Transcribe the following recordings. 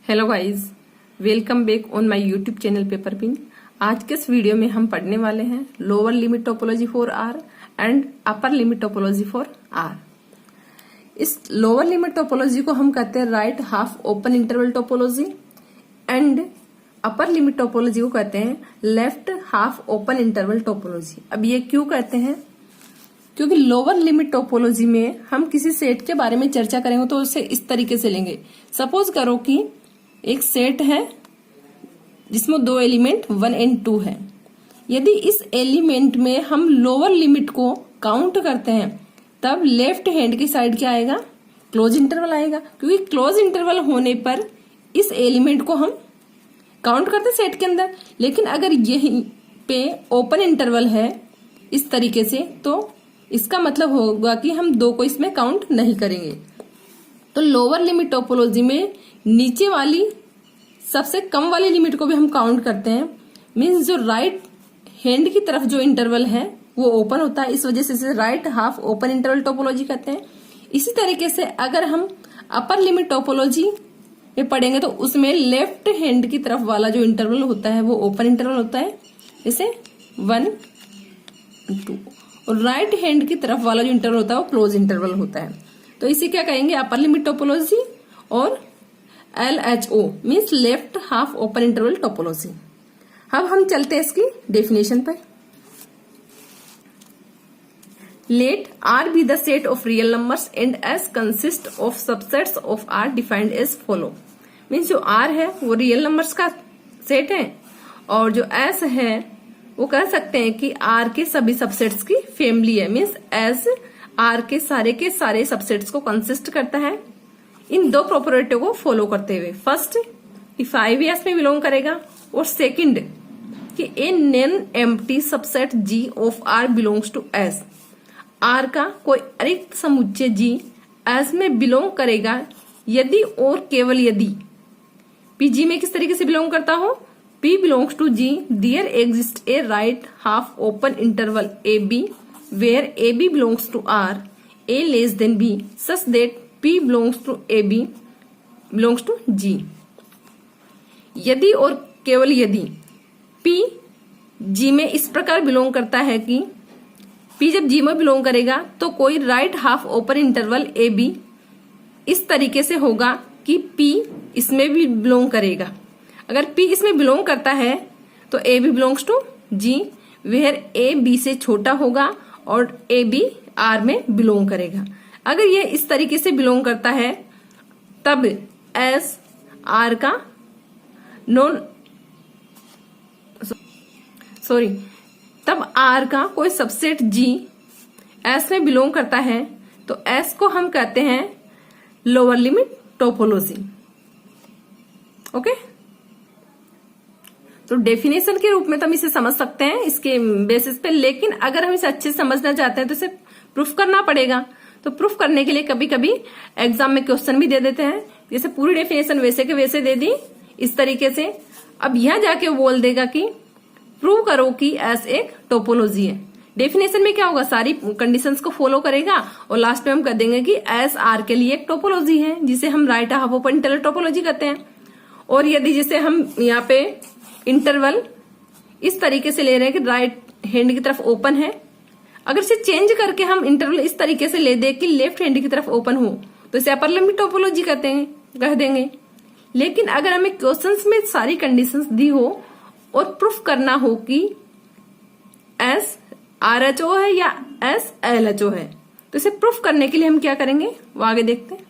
Hello guys, welcome back on my YouTube channel Paper Pin. आज के इस video में हम पढ़ने वाले हैं lower limit topology for R and upper limit topology for R. इस लोअर लिमिट टोपोलॉजी को हम कहते हैं right half open interval topology and upper limit topology को कहते हैं left half open interval topology. अब ये क्यों कहते हैं? क्योंकि लोअर लिमिट टोपोलॉजी में हम किसी सेट के बारे में चर्चा करेंगे तो उसे इस तरीके से लेंगे। सपोज करो कि एक सेट है जिसमें दो एलिमेंट 1 और 2 है। यदि इस एलिमेंट में हम लोअर लिमिट को काउंट करते हैं तब लेफ्ट हैंड की साइड क्या आएगा? क्लोज इंटरवल आएगा, क्योंकि क्लोज इंटरवल होने पर इस एलिमेंट को हम काउंट करते हैं सेट के अंदर। लेकिन अगर यहीं पे ओपन इंटरवल है इस तरीके से तो इसका मतलब होगा कि हम 2 को इसमें काउंट नहीं करेंगे। तो लोअर लिमिट टोपोलॉजी में नीचे वाली सबसे कम वाली लिमिट को भी हम काउंट करते हैं। मींस जो राइट हैंड की तरफ जो इंटरवल है वो ओपन होता है, इस वजह से इसे right half open interval topology कहते हैं। इसी तरीके से अगर हम अपर लिमिट टोपोलॉजी में पढ़ेंगे तो उसमें लेफ्ट हैंड की तरफ वाला जो इंटरवल होता है वो ओपन इंटरवल होता है, इसे 1, 2, और राइट हैंड की तरफ वाला जो इंटरवल होता है वो क्लोज इंटरवल होता है। तो इसे क्या कहेंगे? अपर लिमिट टोपोलॉजी और LHO means left half open interval topology. अब हम चलते हैं इसकी डेफिनेशन पर। Let R be the set of real numbers and S consist of subsets of R defined as follow. Means जो R है वो रियल नंबर्स का सेट है और जो S है वो कह सकते हैं कि R के सभी सबसेट्स की फैमिली है। मीन्स S R के सारे सबसेट्स को कंसिस्ट करता है इन 2 प्रॉपर्टी को फॉलो करते हुए। फर्स्ट कि 5S में बिलोंग करेगा और सेकंड कि a non empty subset G of R belongs to S। R का कोई अरिक्त समुच्चय G S में बिलोंग करेगा यदि और केवल यदि P G में किस तरीके से बिलोंग करता हो? P belongs to G there exist a right half open interval AB where AB belongs to R, A less than B, such that P belongs to AB belongs to G। यदि और केवल यदि P G में इस प्रकार belong करता है कि P जब G में बिलोंग करेगा तो कोई right half open interval AB इस तरीके से होगा कि P इसमें भी बिलोंग करेगा। अगर P इसमें बिलोंग करता है तो AB belongs to G where A B से छोटा होगा और ए बी आर में बिलोंग करेगा। अगर यह इस तरीके से बिलोंग करता है तब एस आर का तब आर का कोई सबसेट जी एस में बिलोंग करता है तो एस को हम कहते हैं लोअर लिमिट टोपोलॉजी। ओके, तो डेफिनेशन के रूप में तो हम इसे समझ सकते हैं इसके बेसिस पे, लेकिन अगर हम इसे अच्छे से समझना चाहते हैं तो इसे प्रूफ करना पड़ेगा। तो प्रूफ करने के लिए कभी कभी एग्जाम में क्वेश्चन भी दे देते हैं, जैसे पूरी डेफिनेशन वैसे के वैसे दे दी इस तरीके से। अब यहां जाके वो बोल देगा कि प्रूव करो कि एस एक टोपोलॉजी है। डेफिनेशन में क्या होगा? सारी कंडीशंस को फॉलो करेगा और लास्ट में हम कह देंगे कि एस आर के लिए एक टोपोलॉजी है जिसे हम right half open interval topology कहते हैं। और यदि जिसे हम यहाँ पे इंटरवल इस तरीके से ले रहे हैं कि राइट हैंड की तरफ ओपन है, अगर इसे चेंज करके हम इंटरवल इस तरीके से ले दे कि लेफ्ट हैंड की तरफ ओपन हो तो इसे अपर लिमिट टोपोलॉजी कह देंगे। लेकिन अगर हमें क्वेश्चंस में सारी कंडीशंस दी हो और प्रूफ करना हो कि एस आर एच ओ है या एस एल एच ओ है तो इसे प्रूफ करने के लिए हम क्या करेंगे वो आगे देखते हैं।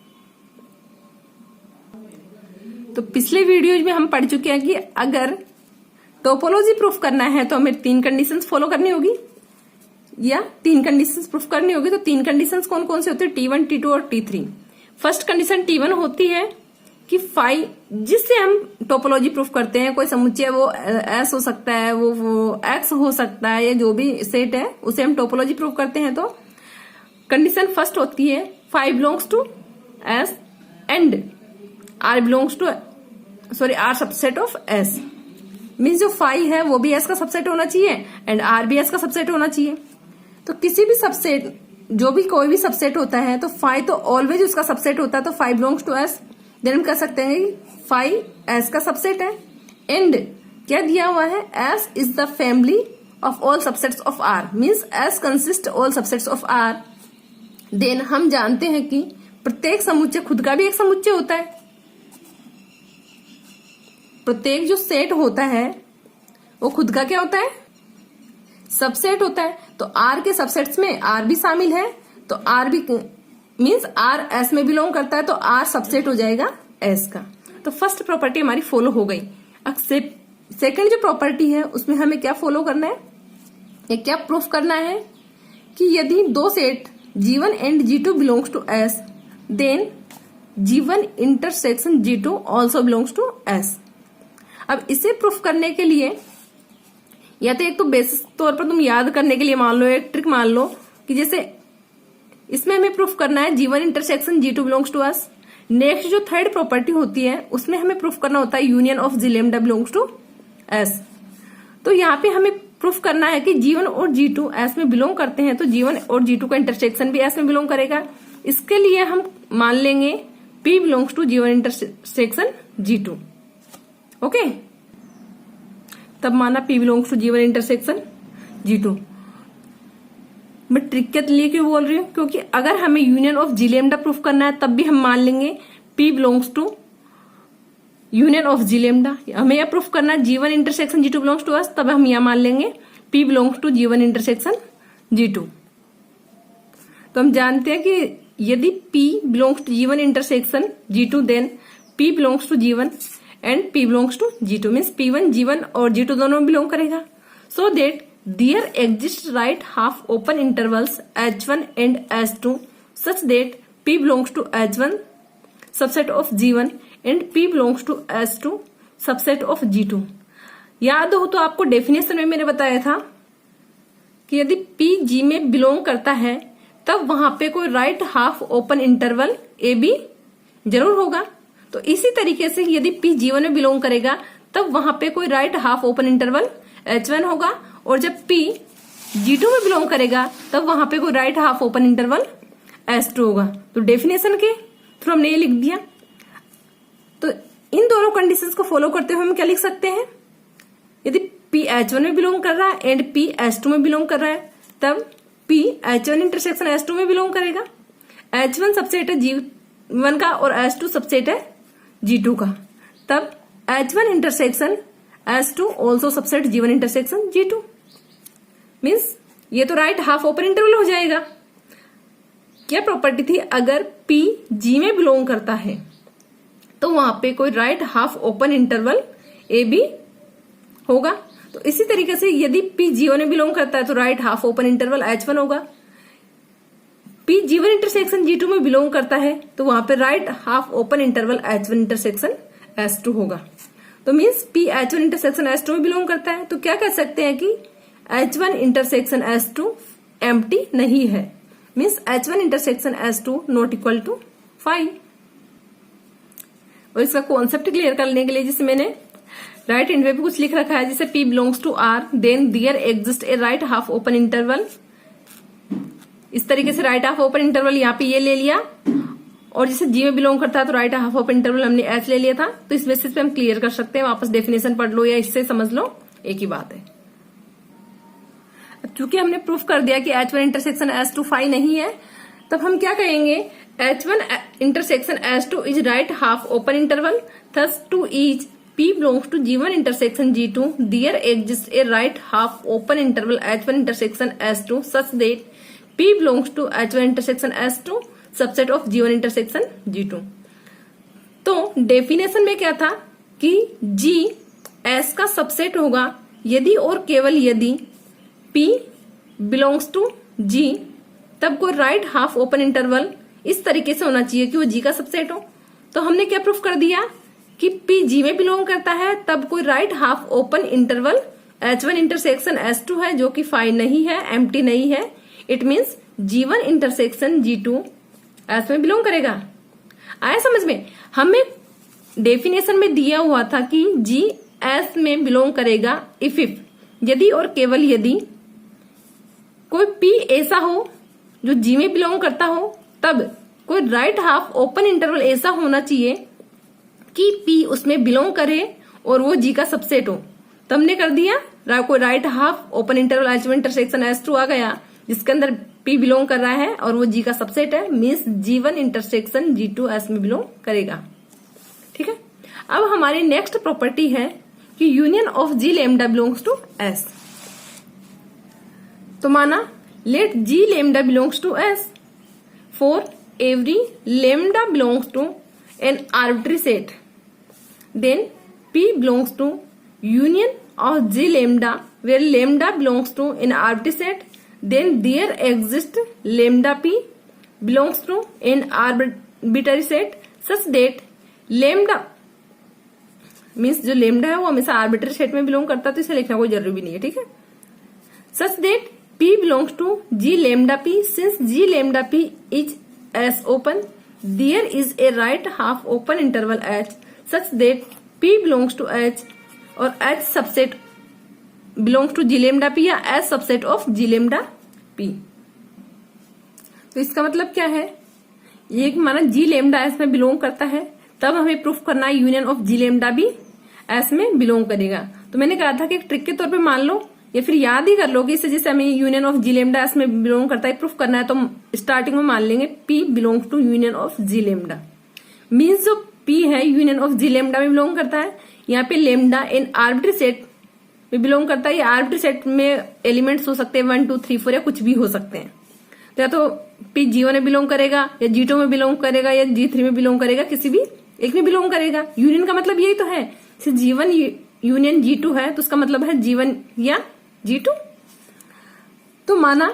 तो पिछले वीडियोज में हम पढ़ चुके हैं कि अगर टोपोलॉजी प्रूफ करना है तो हमें 3 कंडीशंस फॉलो करनी होगी या 3 कंडीशंस प्रूफ करनी होगी। तो 3 कंडीशंस कौन कौन से होते हैं? T1, T2 और T3। फर्स्ट कंडीशन T1 होती है कि 5 जिससे हम टोपोलॉजी प्रूफ करते हैं, कोई समुच्चय वो S हो सकता है, वो X हो सकता है, या जो भी सेट है उसे हम टोपोलॉजी प्रूफ करते हैं। तो कंडीशन फर्स्ट होती है 5 belongs to S and R belongs to R subset of S। Means जो 5 है वो भी S का सबसेट होना चाहिए एंड R भी S का सबसेट होना चाहिए। तो किसी भी सबसेट जो भी कोई भी सबसेट होता है तो 5 तो ऑलवेज उसका सबसेट होता है, तो 5 बिलोंग्स टू S। देन हम कह सकते हैं फाई एस का सबसेट है एंड क्या दिया हुआ है, S is the family of all subsets of R, means S consist all subsets of R. Then हम जानते हैं कि प्रत्येक समुच्चय खुद का भी एक समुच्चय होता है। प्रत्येक जो सेट होता है वो खुद का क्या होता है, सबसेट होता है। तो आर के सबसेट्स में आर भी शामिल है, तो आर भी मीन्स आर एस में बिलोंग करता है, तो आर सबसेट हो जाएगा एस का। तो फर्स्ट प्रॉपर्टी हमारी फॉलो हो गई। अब सेकंड जो प्रॉपर्टी है उसमें हमें क्या फॉलो करना है, या क्या प्रूफ करना है कि यदि दो set G1 and G2 belongs to S, then G1 intersection G2 also belongs to S। अब इसे प्रूफ करने के लिए या तो एक तो बेसिक तौर पर तुम याद करने के लिए मान लो, एक ट्रिक मान लो कि जैसे इसमें हमें प्रूफ करना है G1 intersection G2 belongs to S। Next जो थर्ड प्रॉपर्टी होती है उसमें हमें प्रूफ करना होता है union of G lambda belongs to S। तो यहाँ पे हमें प्रूफ करना है कि G1 और G2 S में बिलोंग करते हैं, तो G1 और G2 का इंटरसेक्शन भी S में बिलोंग करेगा। इसके लिए हम मान लेंगे P belongs to G1 intersection G2। Okay, तब माना P belongs to G1 intersection G2। मैं ट्रिक के लिए क्यों बोल रही हूँ, क्योंकि अगर हमें union of G lambda proof करना है तब भी हम मान लेंगे P belongs to union of G lambda. हमें यह प्रूफ करना है G1 intersection G2 belongs to S, तब हम यह मान लेंगे P belongs to G1 intersection G2। तो हम जानते हैं कि यदि P belongs to G1 intersection G2, then P belongs to G1 and P belongs to G2, means P1 G1 और G2 दोनों बिलोंग करेगा। So that there exist right half open intervals H1 and H2 such that P belongs to H1 subset of G1 and P belongs to S2 subset of G2। याद हो तो आपको definition में मैंने बताया था कि यदि P G में बिलोंग करता है तब वहां पे कोई right half open interval AB जरूर होगा। तो इसी तरीके से यदि P G1 में बिलोंग करेगा तब वहां पे कोई right half open interval H1 होगा, और जब P G2 में बिलोंग करेगा तब वहां पे कोई right half open interval S2 होगा। तो डेफिनेशन के थ्रू हमने ये लिख दिया। तो इन दोनों कंडीशंस को फॉलो करते हुए हम क्या लिख सकते हैं, यदि P H1 में बिलोंग कर रहा है एंड P S2 में बिलोंग कर रहा है तब P H1 इंटरसेक्शन S2 में बिलोंग करेगा। H1 सबसेट है G1 का और S2 सबसेट है G2 का, तब H1 intersection S2 also subset G1 intersection G2। Means ये तो राइट हाफ ओपन इंटरवल हो जाएगा। क्या प्रॉपर्टी थी, अगर P G में बिलोंग करता है तो वहां पे कोई right half open interval AB होगा। तो इसी तरीके से यदि P G1 में बिलोंग करता है तो right half open interval H1 होगा। P G1 इंटरसेक्शन G2 में बिलोंग करता है तो वहां पे right half open interval H1 intersection S2 होगा। तो means P H1 intersection S2 में बिलोंग करता है, तो क्या कह सकते हैं कि H1 इंटरसेक्शन S2 एम्प्टी नहीं है, means H1 intersection S2 not equal to 5। और इसका कॉन्सेप्ट क्लियर करने के लिए जिसे मैंने राइट हैंड पे भी कुछ लिख रखा है, जैसे P belongs to R, then there exist a right half open interval. इस तरीके से राइट हाफ ओपन इंटरवल यहाँ पे ये ले लिया, और जैसे G में बिलोंग करता है तो राइट हाफ ओपन इंटरवल हमने H ले लिया था। तो इस बेसिस पे हम क्लियर कर सकते हैं, वापस डेफिनेशन पढ़ लो या इससे समझ लो, एक ही बात है। अब चूंकि हमने प्रूफ कर दिया कि H1 इंटरसेक्शन S2 5 नहीं है, तब हम क्या कहेंगे, H1 intersection S2 is right half open interval, thus to each P belongs to G1 intersection G2, there exists a right half open interval H1 intersection S2 such that P belongs to H1 intersection S2 subset of G1 intersection G2। तो definition में क्या था कि G S का subset होगा यदि और केवल यदि P belongs to G, तब कोई राइट हाफ ओपन इंटरवल इस तरीके से होना चाहिए कि वो G का सबसेट हो। तो हमने क्या प्रूफ कर दिया कि P G में बिलोंग करता है तब कोई right half open interval H1 intersection S2 है जो कि 5 नहीं है, एम्प्टी नहीं है। It means G1 intersection G2 S में बिलोंग करेगा। आया समझ में? हमें डेफिनेशन में दिया हुआ था कि G S में बिलोंग करेगा इफ यदि और केवल यदि कोई P ऐसा हो जो G में बिलोंग करता हो, तब कोई राइट हाफ ओपन इंटरवल ऐसा होना चाहिए कि पी उसमें बिलोंग करे और वो जी का सबसेट हो। तो हमने कर दिया, कोई right half open interval H one intersection H two आ गया जिसके अंदर पी बिलोंग कर रहा है और वो जी का सबसेट है, means G1 intersection G2 S में बिलोंग करेगा। ठीक है, अब हमारी नेक्स्ट प्रॉपर्टी है कि union of G lambda belongs to S. तो माना let G lambda belongs to S for every lambda belongs to an arbitrary set, then P belongs to union of G lambda where lambda belongs to an arbitrary set, then there exists lambda p belongs to an arbitrary set such that lambda means जो lambda है वो हमेशा arbitrary set में belong करता है, तो इसे लिखना कोई जरूरी भी नहीं है। ठीक है, such that p belongs to G lambda p, since G lambda p is S open, there is a right half open interval H such that p belongs to H और H subset belongs to G lambda P या H subset of G lambda P. तो इसका मतलब क्या है, ये माना G lambda S में बिलोंग करता है, तब हमें प्रूफ करना है यूनियन ऑफ जी लेमडा भी एस में बिलोंग करेगा। तो मैंने कहा था कि एक ट्रिक के तौर पे मान लो या फिर याद ही कर लो कि इससे जैसे हमें union of G lambda S में बिलोंग करता है प्रूफ करना है, तो स्टार्टिंग में मान लेंगे P belongs to union of G lambda, means जो पी है यूनियन ऑफ जी लेमडा में बिलोंग करता है। यहाँ पे लेमडा इन आर्बिट्री सेट में बिलोंग करता है, या आर्बिट्री सेट में एलिमेंट्स हो सकते हैं 1 2 3 4 या कुछ भी हो सकते हैं। तो या तो पी G1 में बिलोंग करेगा या G2 में बिलोंग करेगा या G3 में बिलोंग करेगा, किसी भी एक में बिलोंग करेगा। यूनियन का मतलब यही तो है, G1 यूनियन G2 है तो उसका मतलब है G1 या G2। तो माना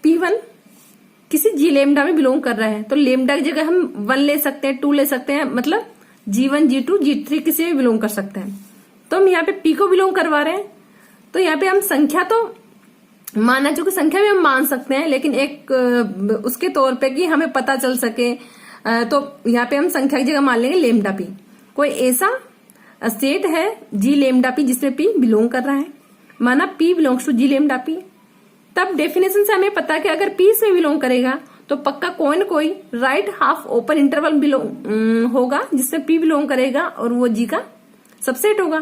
P1 किसी जी लेमडा में बिलोंग कर रहा है, तो लेमडा की जगह हम 1 ले सकते हैं, 2 ले सकते हैं, मतलब G1 G2 G3 किसी में बिलोंग कर सकते हैं। तो हम यहाँ पे P को बिलोंग करवा रहे हैं, तो यहाँ पे हम संख्या तो माना जो कि संख्या भी हम मान सकते हैं, लेकिन एक उसके तौर पे कि हमें पता चल सके, तो यहाँ पे हम संख्या की जगह मान लेंगे लेमडा P। कोई ऐसा सेट है जी लेमडा P जिसमें P बिलोंग कर रहा है, माना P belongs to G lambda P, तब डेफिनेशन से हमें पता है कि अगर P इसमें बिलोंग करेगा तो पक्का कोई न कोई right half open interval belong होगा जिससे P बिलोंग करेगा और वो जी का सबसेट होगा,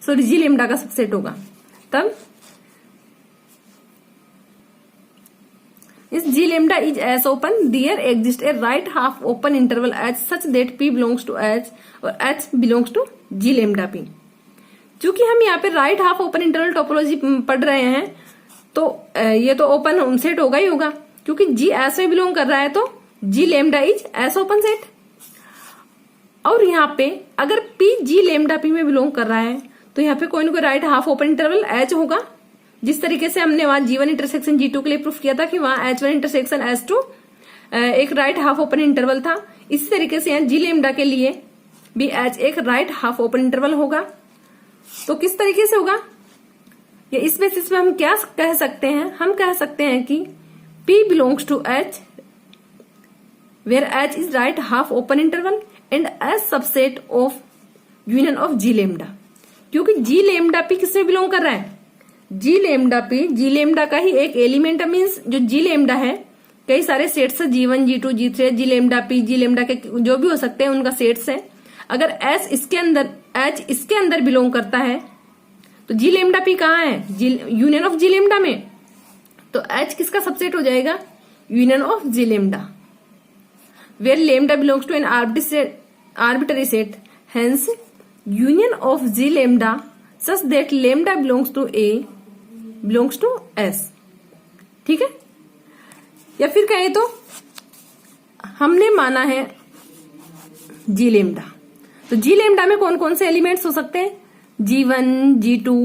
सॉरी जी लेमडा का सबसेट होगा। तब इस G lambda is S open, there exist a right half open interval H such that P belongs to H और H belongs to G lambda P। चूंकि हम यहाँ पे right half open interval topology पढ़ रहे हैं, तो ये तो ओपन सेट होगा ही होगा, क्योंकि जी एस में बिलोंग कर रहा है तो जी lambda is S open set. और यहाँ पे अगर पी जी लेमडा पी में बिलोंग कर रहा है तो यहाँ पे कोई ना कोई right half open interval H होगा, जिस तरीके से हमने वहां G1 इंटरसेक्शन G2 के लिए प्रूफ किया था कि वहां H1 इंटरसेक्शन H2 एक राइट हाफ ओपन इंटरवल था। इसी तरीके से यहाँ जी लेमडा के लिए भी H एक राइट हाफ ओपन इंटरवल होगा। तो किस तरीके से होगा, या इस बेसिस पे हम क्या कह सकते हैं, हम कह सकते हैं कि P belongs to H where H is right half open interval and S subset of union of G lambda। क्योंकि G lambda P किसमें बिलोंग कर रहा है, G lambda P G lambda का ही एक एलिमेंट है, मीन्स जो G lambda है कई सारे सेट्स है, G1 G2 G3 G lambda P G lambda के जो भी हो सकते हैं उनका सेट्स है। अगर S इसके अंदर H इसके अंदर बिलोंग करता है तो G lambda P कहाँ है, यूनियन ऑफ G lambda में, तो H किसका सबसेट हो जाएगा, union of G lambda where lambda belongs to an arbitrary set, hence union of G lambda such that lambda belongs to A belongs to S। ठीक है, या फिर कहें तो हमने माना है G lambda, तो G lambda में कौन कौन से एलिमेंट्स हो सकते हैं, G1 G2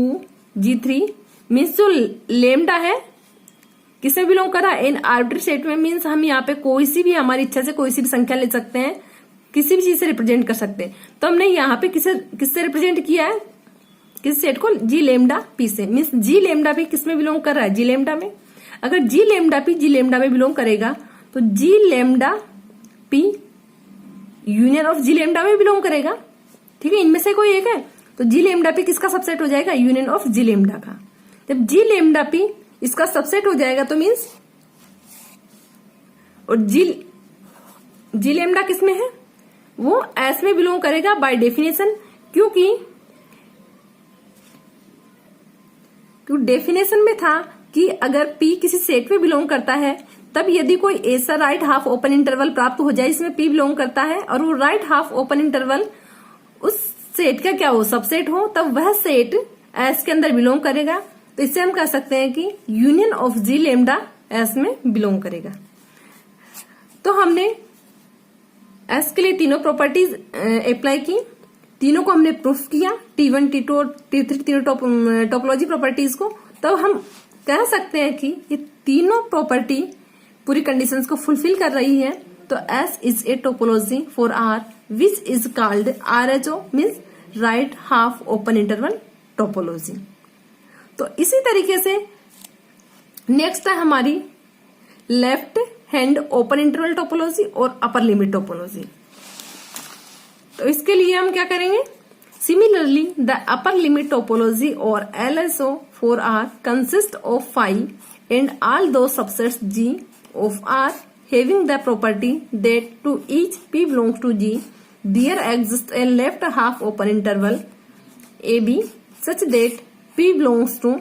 G3, मीन्स जो lambda है किससे बिलोंग कर रहा है, इन आर्बिट्ररी सेट में, मीन्स हम यहाँ पे कोई सी भी हमारी इच्छा से कोई सी भी संख्या ले सकते हैं, किसी भी चीज से रिप्रेजेंट कर सकते हैं। तो हमने यहाँ पे किससे रिप्रेजेंट किया है, किस सेट को, जी लेमडा पी से, मीन्स जी लेमडा पी किसमें बिलोंग कर रहा है, जी लेमडा में। अगर जी लेमडा पी जी लेमडा में बिलोंग करेगा तो जी lambda P union of G lambda में बिलोंग करेगा। ठीक है, इनमें से कोई एक है, तो जी लेमडा पी किसका सबसेट हो जाएगा, यूनियन ऑफ जी लेमडा का। जब जी लेमडा पी इसका सबसेट हो जाएगा तो मीन्स, और जी लेमडा किसमें है, वो एस में बिलोंग करेगा बाय डेफिनेशन, क्योंकि डेफिनेशन में था कि अगर P किसी सेट में बिलोंग करता है तब यदि कोई ऐसा राइट हाफ ओपन इंटरवल प्राप्त हो जाए इसमें P बिलोंग करता है और वो राइट हाफ ओपन इंटरवल उस सेट का क्या हो, सबसेट हो, तब वह सेट एस के अंदर बिलोंग करेगा। तो इससे हम कह सकते हैं कि union of G lambda S में बिलोंग करेगा। तो हमने एस के लिए तीनों प्रॉपर्टीज अप्लाई की, तीनों को हमने प्रूफ किया, T1, T2 और T3 तीनों टोपोलॉजी प्रॉपर्टीज को। तब हम कह सकते हैं कि ये तीनों प्रॉपर्टी पूरी कंडीशंस को फुलफिल कर रही है। तो S is a topology for R which is called RHO, means right half open interval topology. तो इसी तरीके से नेक्स्ट है हमारी left hand open interval topology और अपर लिमिट टोपोलॉजी। तो इसके लिए हम क्या करेंगे, similarly the upper limit topology और LSO for R consist of phi and all those subsets G of R having the property that to each P belongs to G there exists a left half open interval AB such that P belongs to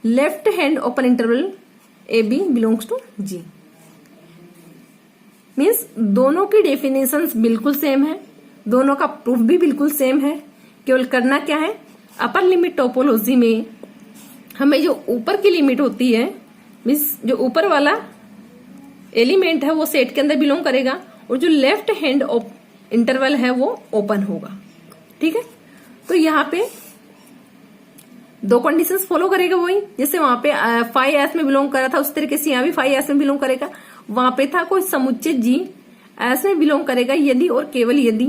left hand open interval AB belongs to G। Means दोनों की definitions बिल्कुल same है, दोनों का proof भी बिल्कुल same है। केवल करना क्या है, अपर लिमिट टोपोलॉजी में हमें जो ऊपर की लिमिट होती है, मीन्स जो ऊपर वाला एलिमेंट है वो सेट के अंदर बिलोंग करेगा और जो लेफ्ट हैंड इंटरवल है वो ओपन होगा। ठीक है, तो यहाँ पे दो कंडीशंस फॉलो करेगा वही, जैसे वहां पे 5S में बिलोंग कर रहा था उस तरीके से यहाँ भी 5S में बिलोंग करेगा। वहां पे था कोई समुच्चय G S में बिलोंग करेगा यदि और केवल यदि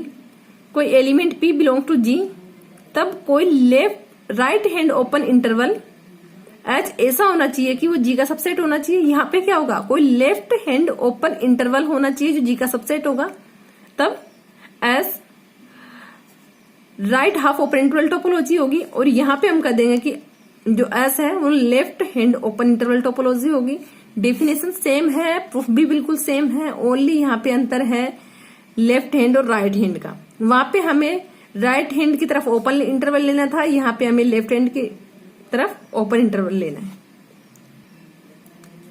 कोई element P belong to G, तब कोई left right hand open interval H ऐसा होना चाहिए कि वो G का सबसेट होना चाहिए। यहाँ पे क्या होगा, कोई लेफ्ट हैंड ओपन इंटरवल होना चाहिए जो G का सबसेट होगा, तब S right half open interval topology होगी। और यहाँ पे हम कह देंगे कि जो S है वो left hand open interval topology होगी। डेफिनेशन सेम है, प्रूफ भी बिल्कुल सेम है, ओनली यहाँ पे अंतर है लेफ्ट हैंड और राइट हैंड का। वहां पे हमें राइट हैंड की तरफ ओपन इंटरवल लेना था, यहाँ पे हमें लेफ्ट हैंड की तरफ ओपन इंटरवल लेना है।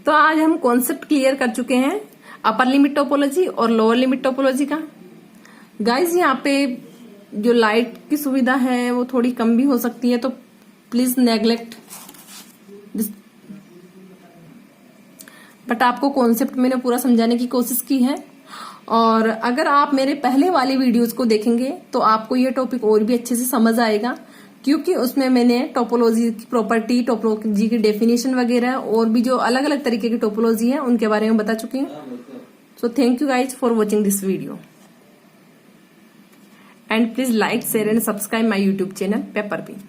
तो आज हम कॉन्सेप्ट क्लियर कर चुके हैं अपर लिमिट टोपोलॉजी और लोअर लिमिट टोपोलॉजी का। गाइज यहाँ पे जो लाइट की सुविधा है वो थोड़ी कम भी हो सकती है, तो प्लीज नेग्लेक्ट, बट आपको कॉन्सेप्ट मैंने पूरा समझाने की कोशिश की है। और अगर आप मेरे पहले वाले वीडियोस को देखेंगे तो आपको ये टॉपिक और भी अच्छे से समझ आएगा, क्योंकि उसमें मैंने टोपोलॉजी की प्रॉपर्टी, टोपोलॉजी की डेफिनेशन वगैरह और भी जो अलग अलग तरीके की टोपोलॉजी है उनके बारे में बता चुकी हूँ। So thank you guys for watching this video and please like, share and subscribe my YouTube channel Paper pin.